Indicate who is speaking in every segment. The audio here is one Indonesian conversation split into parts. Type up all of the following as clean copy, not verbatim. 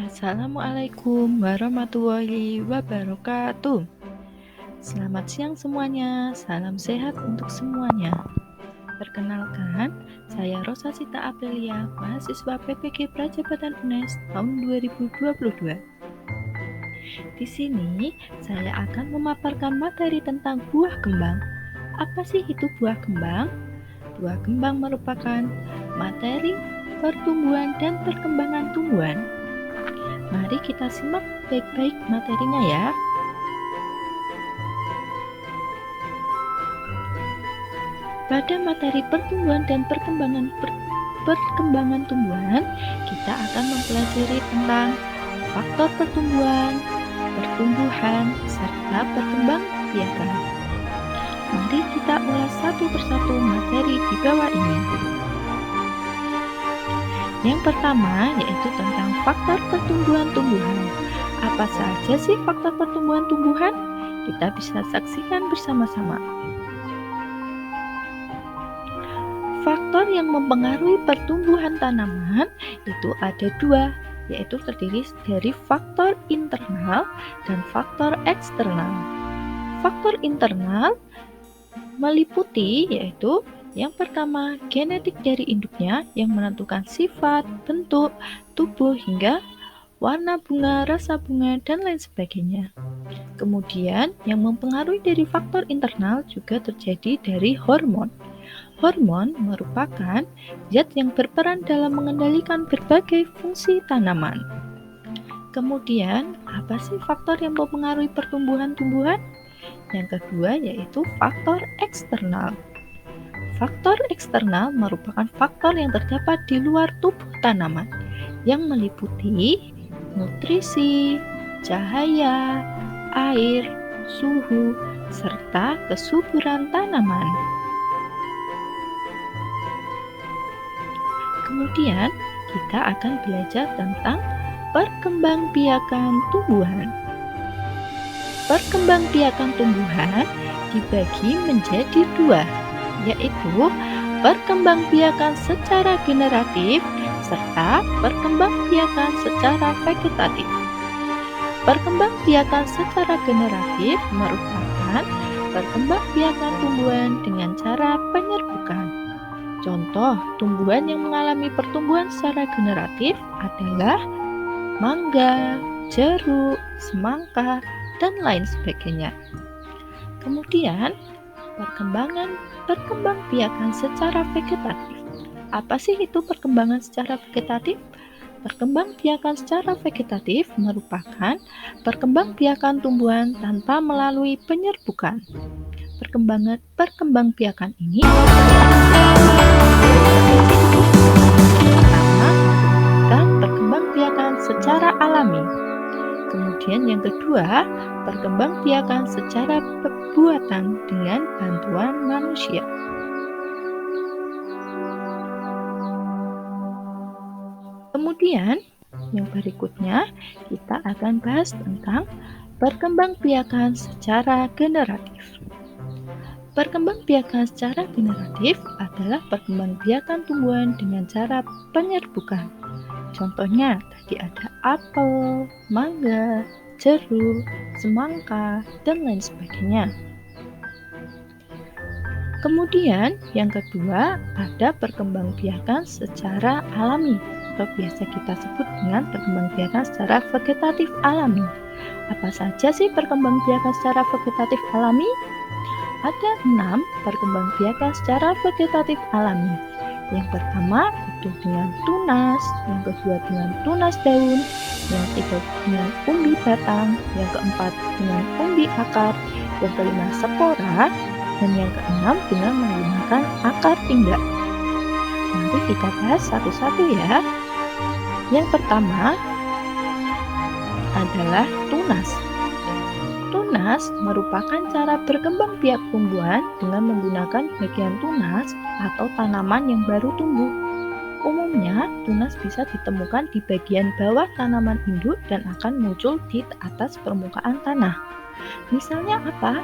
Speaker 1: Assalamualaikum warahmatullahi wabarakatuh. Selamat siang semuanya, salam sehat untuk semuanya. Perkenalkan, saya Rosa Sita Aprilia, mahasiswa PPG Prajabatan UNES tahun 2022. Di sini, saya akan memaparkan materi tentang buah kembang. Apa sih itu buah kembang? Buah kembang merupakan materi pertumbuhan dan perkembangan tumbuhan. Mari kita simak baik-baik materinya ya. Pada materi pertumbuhan dan perkembangan tumbuhan, kita akan mempelajari tentang faktor pertumbuhan, serta perkembangbiakan. Mari kita ulas satu persatu materi di bawah ini. Yang pertama yaitu tentang faktor pertumbuhan tumbuhan. Apa saja sih faktor pertumbuhan tumbuhan? Kita bisa saksikan bersama-sama. Faktor yang mempengaruhi pertumbuhan tanaman itu ada dua, yaitu terdiri dari faktor internal dan faktor eksternal. Faktor internal meliputi yaitu yang pertama, genetik dari induknya yang menentukan sifat, bentuk, tubuh, hingga warna bunga, rasa bunga, dan lain sebagainya. Kemudian, yang mempengaruhi dari faktor internal juga terjadi dari hormon. Hormon merupakan zat yang berperan dalam mengendalikan berbagai fungsi tanaman. Kemudian, apa sih faktor yang mempengaruhi pertumbuhan tumbuhan? Yang kedua yaitu faktor eksternal. Faktor eksternal merupakan faktor yang terdapat di luar tubuh tanaman yang meliputi nutrisi, cahaya, air, suhu, serta kesuburan tanaman. Kemudian, kita akan belajar tentang perkembangbiakan tumbuhan. Perkembangbiakan tumbuhan dibagi menjadi dua, yaitu perkembangbiakan secara generatif serta perkembangbiakan secara vegetatif. Perkembangbiakan secara generatif merupakan perkembangbiakan tumbuhan dengan cara penyerbukan. Contoh tumbuhan yang mengalami pertumbuhan secara generatif adalah mangga, jeruk, semangka, dan lain sebagainya. Kemudian, perkembangbiakan secara vegetatif. Apa sih itu perkembangan secara vegetatif? Perkembangbiakan secara vegetatif merupakan perkembangbiakan tumbuhan tanpa melalui penyerbukan. Perkembangbiakan ini pertama dan perkembangbiakan secara alami. Kemudian yang kedua, perkembangbiakan secara buatan dengan bantuan manusia. Kemudian, yang berikutnya kita akan bahas tentang perkembangbiakan secara generatif. Perkembangbiakan secara generatif adalah perkembangbiakan tumbuhan dengan cara penyerbukan. Contohnya tadi ada apel, mangga, jeruk, semangka, dan lain sebagainya. Kemudian yang kedua ada perkembangbiakan secara alami atau biasa kita sebut dengan perkembangbiakan secara vegetatif alami. Apa saja sih perkembangbiakan secara vegetatif alami? Ada 6 perkembangbiakan secara vegetatif alami. Yang pertama itu dengan tunas, yang kedua dengan tunas daun, yang ketiga dengan umbi batang, yang keempat dengan umbi akar, yang kelima spora, dan yang keenam dengan menggunakan akar pinggang. Mari kita bahas satu-satu ya. Yang pertama adalah tunas. Tunas merupakan cara berkembang biak tumbuhan dengan menggunakan bagian tunas atau tanaman yang baru tumbuh. Umumnya, tunas bisa ditemukan di bagian bawah tanaman induk dan akan muncul di atas permukaan tanah. Misalnya apa?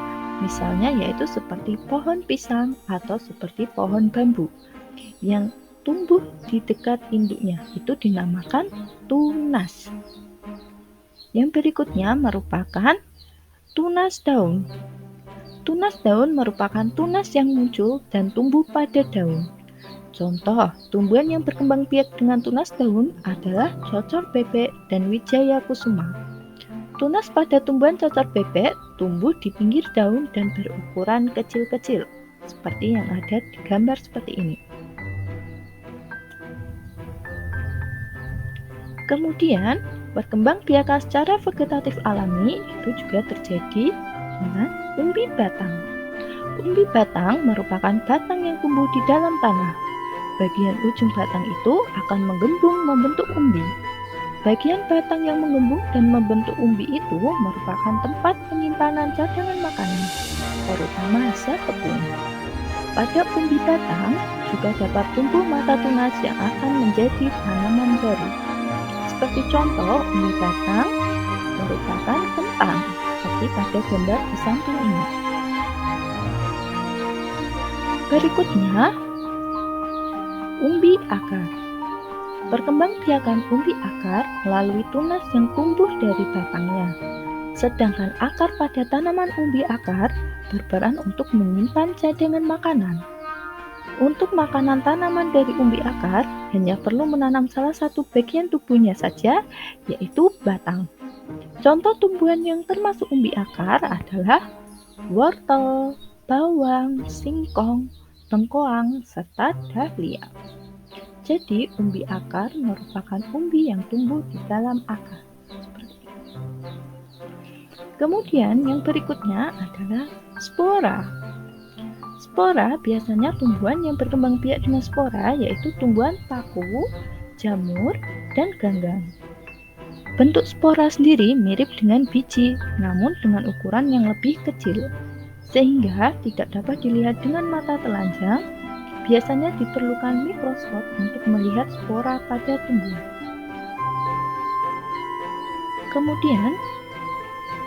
Speaker 1: Misalnya yaitu seperti pohon pisang atau seperti pohon bambu yang tumbuh di dekat induknya, itu dinamakan tunas. Yang berikutnya merupakan tunas daun. Tunas daun merupakan tunas yang muncul dan tumbuh pada daun. Contoh, tumbuhan yang berkembang biak dengan tunas daun adalah cocor bebek dan wijaya kusuma. Tunas pada tumbuhan cocor bebek tumbuh di pinggir daun dan berukuran kecil-kecil, seperti yang ada di gambar seperti ini. Kemudian, perkembangbiakan secara vegetatif alami itu juga terjadi dengan umbi batang. Umbi batang merupakan batang yang tumbuh di dalam tanah. Bagian ujung batang itu akan menggembung membentuk umbi. Bagian batang yang menggembung dan membentuk umbi itu merupakan tempat penyimpanan cadangan makanan, terutama hasil tepung. Pada umbi batang juga dapat tumbuh mata tunas yang akan menjadi tanaman baru. Seperti contoh, umbi batang merupakan kentang, seperti pada gambar di samping ini. Berikutnya, umbi akar. Perkembangbiakan umbi akar melalui tunas yang tumbuh dari batangnya. Sedangkan akar pada tanaman umbi akar berperan untuk menyimpan cadangan makanan. Untuk makanan tanaman dari umbi akar hanya perlu menanam salah satu bagian tubuhnya saja, yaitu batang. Contoh tumbuhan yang termasuk umbi akar adalah wortel, bawang, singkong, lengkoang, serta dahlia. Jadi, umbi akar merupakan umbi yang tumbuh di dalam akar. Kemudian, yang berikutnya adalah spora. Spora biasanya tumbuhan yang berkembang biak dengan spora, yaitu tumbuhan paku, jamur, dan ganggang. Bentuk spora sendiri mirip dengan biji, namun dengan ukuran yang lebih kecil, sehingga tidak dapat dilihat dengan mata telanjang. Biasanya diperlukan mikroskop untuk melihat spora pada tumbuhan. Kemudian,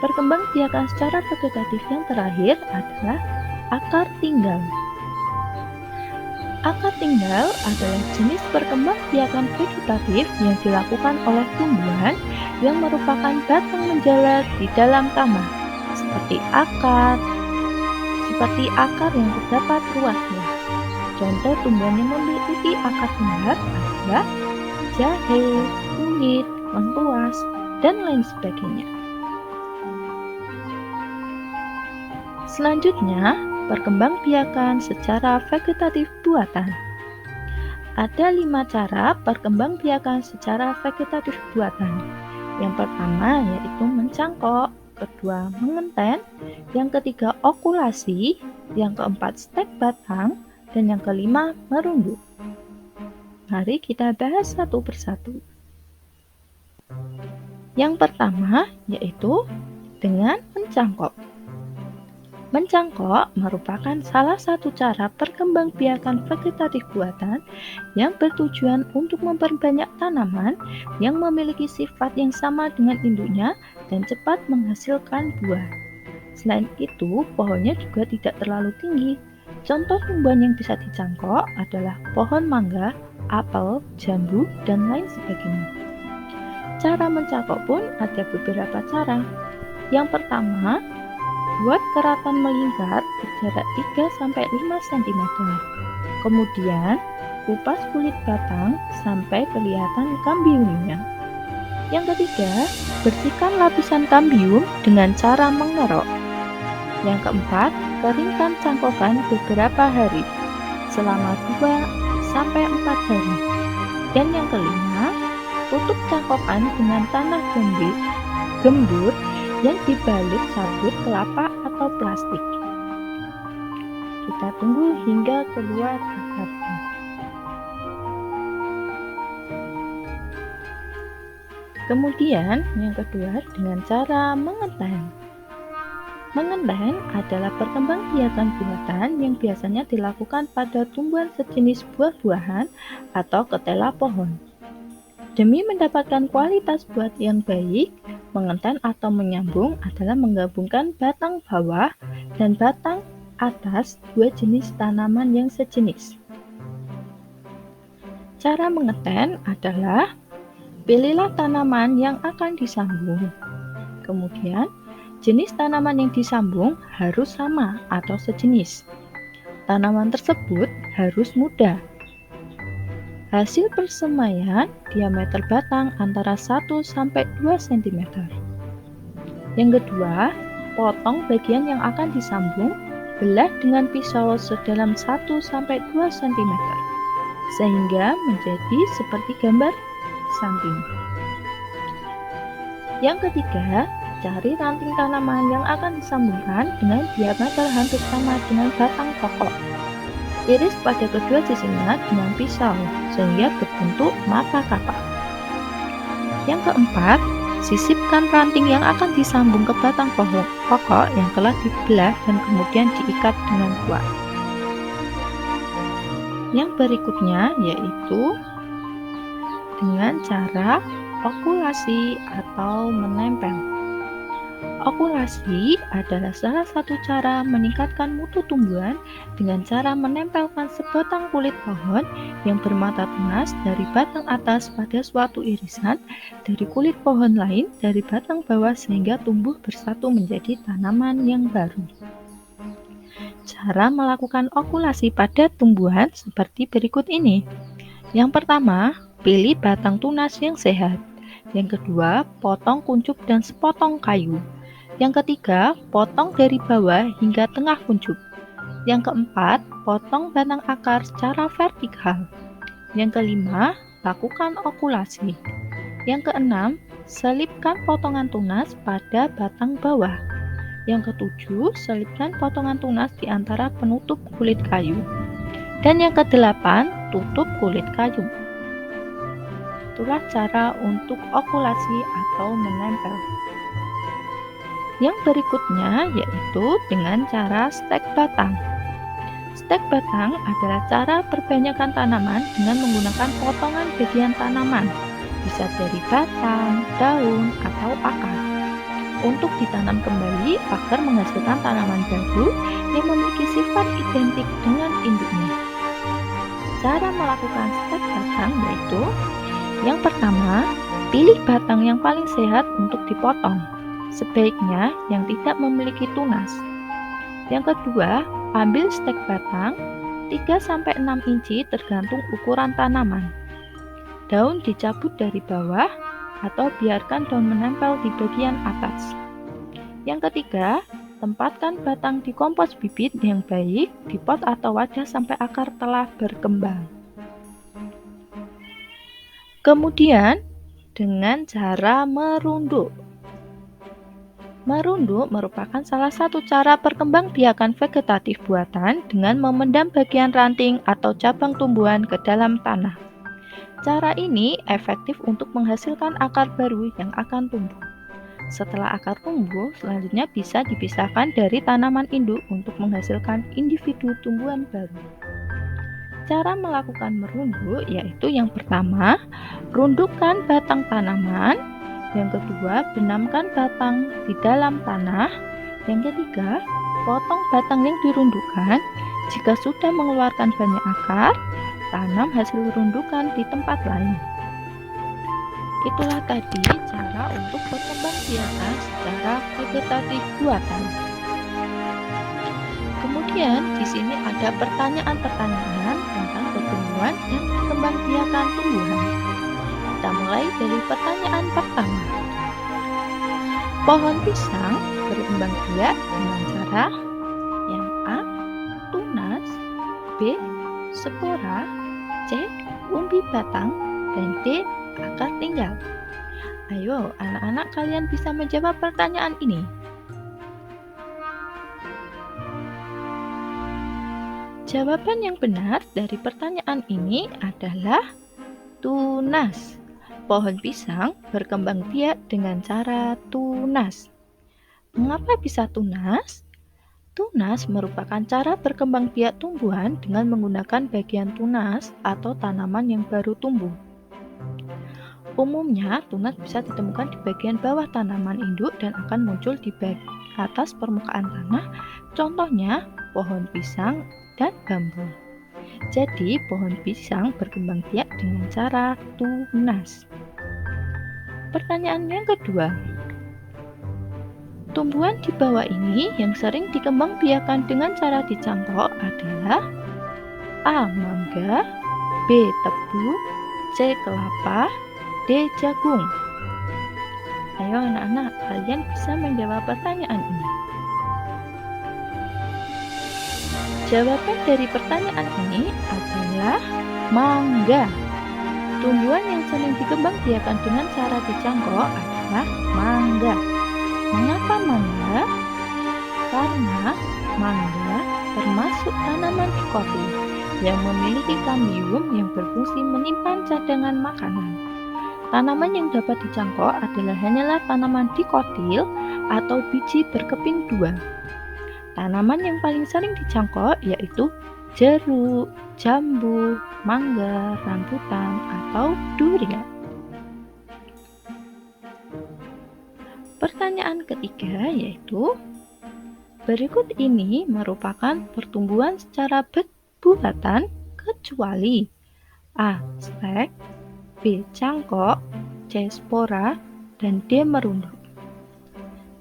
Speaker 1: perkembangbiakan secara vegetatif yang terakhir adalah akar tinggal. Akar tinggal adalah jenis perkembangbiakan vegetatif yang dilakukan oleh tumbuhan yang merupakan batang menjalar di dalam tanah, seperti akar yang terdapat ruasnya. Contoh tumbuhan yang memiliki akar tinggal adalah jahe, kunyit, lengkuas, dan lain sebagainya. Selanjutnya, perkembangbiakan secara vegetatif buatan. Ada 5 cara perkembangbiakan secara vegetatif buatan. Yang pertama yaitu mencangkok, kedua mengenten, yang ketiga okulasi, yang keempat stek batang, dan yang kelima merunduk. Mari kita bahas satu persatu. Yang pertama yaitu dengan mencangkok. Mencangkok merupakan salah satu cara perkembangbiakan vegetatif buatan yang bertujuan untuk memperbanyak tanaman yang memiliki sifat yang sama dengan induknya dan cepat menghasilkan buah. Selain itu, pohonnya juga tidak terlalu tinggi. Contoh tumbuhan yang bisa dicangkok adalah pohon mangga, apel, jambu, dan lain sebagainya. Cara mencangkok pun ada beberapa cara. Yang pertama, buat keratan melingkar berjarak 3-5 cm. Kemudian, kupas kulit batang sampai kelihatan kambiumnya. Yang ketiga, bersihkan lapisan kambium dengan cara mengerok. Yang keempat, keringkan cangkokan beberapa hari, selama 2-4 hari. Dan yang kelima, tutup cangkokan dengan tanah gembur yang dibalut sabut kelapa atau plastik. Kita tunggu hingga keluar akarnya. Kemudian yang kedua dengan cara mengenten. Mengenten adalah perkembangbiakan buatan yang biasanya dilakukan pada tumbuhan sejenis buah-buahan atau ketela pohon. Demi mendapatkan kualitas buah yang baik, mengenten atau menyambung adalah menggabungkan batang bawah dan batang atas dua jenis tanaman yang sejenis. Cara mengenten adalah pilihlah tanaman yang akan disambung. Kemudian, jenis tanaman yang disambung harus sama atau sejenis. Tanaman tersebut harus muda. Hasil persemaian diameter batang antara 1 sampai 2 cm. Yang kedua, potong bagian yang akan disambung, belah dengan pisau sedalam 1 sampai 2 cm sehingga menjadi seperti gambar samping. Yang ketiga, cari ranting tanaman yang akan disambungkan dengan diameter hampir sama dengan batang pokok. Iris pada kedua sisinya dengan pisau sehingga berbentuk mata kapak. Yang keempat, sisipkan ranting yang akan disambung ke batang pokok yang telah dibelah dan kemudian diikat dengan kuat. Yang berikutnya yaitu dengan cara okulasi atau menempel. Okulasi adalah salah satu cara meningkatkan mutu tumbuhan dengan cara menempelkan sebatang kulit pohon yang bermata tunas dari batang atas pada suatu irisan dari kulit pohon lain dari batang bawah sehingga tumbuh bersatu menjadi tanaman yang baru. Cara melakukan okulasi pada tumbuhan seperti berikut ini. Yang pertama, pilih batang tunas yang sehat. Yang kedua, potong kuncup dan sepotong kayu. Yang ketiga, potong dari bawah hingga tengah kuncup. Yang keempat, potong batang akar secara vertikal. Yang kelima, lakukan okulasi. Yang keenam, selipkan potongan tunas pada batang bawah. Yang ketujuh, selipkan potongan tunas di antara penutup kulit kayu. Dan yang kedelapan, tutup kulit kayu. Itulah cara untuk okulasi atau menempel. Yang berikutnya yaitu dengan cara stek batang. Stek batang adalah cara perbanyakan tanaman dengan menggunakan potongan bagian tanaman, bisa dari batang, daun, atau akar, untuk ditanam kembali agar menghasilkan tanaman baru yang memiliki sifat identik dengan induknya. Cara melakukan stek batang yaitu yang pertama, pilih batang yang paling sehat untuk dipotong, sebaiknya yang tidak memiliki tunas. Yang kedua, ambil stek batang 3-6 inci tergantung ukuran tanaman. Daun dicabut dari bawah atau biarkan daun menempel di bagian atas. Yang ketiga, tempatkan batang di kompos bibit yang baik di pot atau wadah sampai akar telah berkembang. Kemudian, dengan cara merunduk. Merunduk merupakan salah satu cara perkembangbiakan vegetatif buatan dengan memendam bagian ranting atau cabang tumbuhan ke dalam tanah. Cara ini efektif untuk menghasilkan akar baru yang akan tumbuh. Setelah akar tumbuh, selanjutnya bisa dipisahkan dari tanaman induk untuk menghasilkan individu tumbuhan baru. Cara melakukan merunduk yaitu yang pertama, rundukkan batang tanaman. Yang kedua, benamkan batang di dalam tanah. Yang ketiga, potong batang yang dirundukkan. Jika sudah mengeluarkan banyak akar, tanam hasil rundukan di tempat lain. Itulah tadi cara untuk perkembangbiakan secara vegetatif buatan. Kemudian di sini ada pertanyaan-pertanyaan tentang pertumbuhan dan perkembangbiakan tumbuhan. Kita mulai dari pertanyaan pertama. Pohon pisang berkembang biak dengan cara yang A. Tunas, B. Spora, C. Umbi batang, dan D. Akar tinggal. Ayo anak-anak, kalian bisa menjawab pertanyaan ini. Jawaban yang benar dari pertanyaan ini adalah tunas. Pohon pisang berkembang biak dengan cara tunas. Mengapa bisa tunas? Tunas merupakan cara berkembang biak tumbuhan dengan menggunakan bagian tunas atau tanaman yang baru tumbuh. Umumnya, tunas bisa ditemukan di bagian bawah tanaman induk dan akan muncul di atas permukaan tanah, contohnya pohon pisang dan bambu. Jadi, pohon pisang berkembang biak dengan cara tunas. Pertanyaan yang kedua. Tumbuhan di bawah ini yang sering dikembangbiakan dengan cara dicangkok adalah A. Mangga, B. Tebu, C. Kelapa, D. Jagung. Ayo anak-anak, kalian bisa menjawab pertanyaan ini. Jawaban dari pertanyaan ini adalah mangga. Tumbuhan yang sering dikembangbiakan dengan cara dicangkok adalah mangga. Mengapa mangga? Karena mangga termasuk tanaman dikotil yang memiliki kambium yang berfungsi menyimpan cadangan makanan. Tanaman yang dapat dicangkok hanyalah tanaman dikotil atau biji berkeping dua. Tanaman yang paling sering dicangkok yaitu jeruk, jambu, mangga, rambutan, atau durian. Pertanyaan ketiga yaitu, berikut ini merupakan pertumbuhan secara buatan kecuali A. Stek, B. Cangkok, C. Spora, dan D. Merunduk.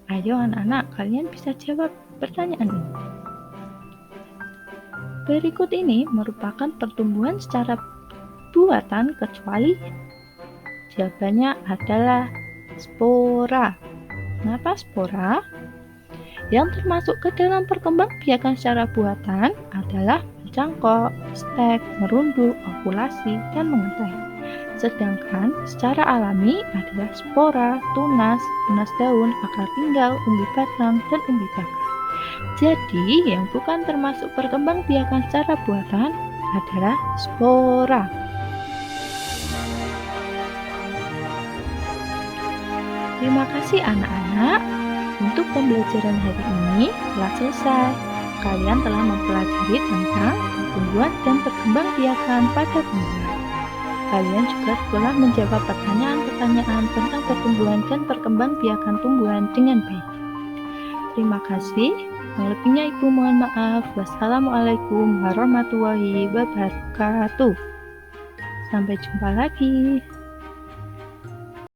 Speaker 1: Ayo anak-anak, kalian bisa jawab pertanyaan ini. Berikut ini merupakan pertumbuhan secara buatan kecuali. Jawabannya adalah spora. Kenapa spora? Yang termasuk ke dalam perkembangbiakan secara buatan adalah mencangkok, stek, merunduk, ovulasi, dan mengetai. Sedangkan secara alami adalah spora, tunas, tunas daun, akar tinggal, umbi batang, dan umbi bakar. Jadi, yang bukan termasuk perkembangbiakan secara buatan adalah spora. Terima kasih anak-anak. Untuk pembelajaran hari ini telah selesai. Kalian telah mempelajari tentang pertumbuhan dan perkembangbiakan pada tumbuhan. Kalian juga telah menjawab pertanyaan-pertanyaan tentang pertumbuhan dan perkembangbiakan tumbuhan dengan baik. Terima kasih. Yang lebihnya Ibu mohon maaf. Wassalamualaikum warahmatullahi wabarakatuh. Sampai jumpa lagi.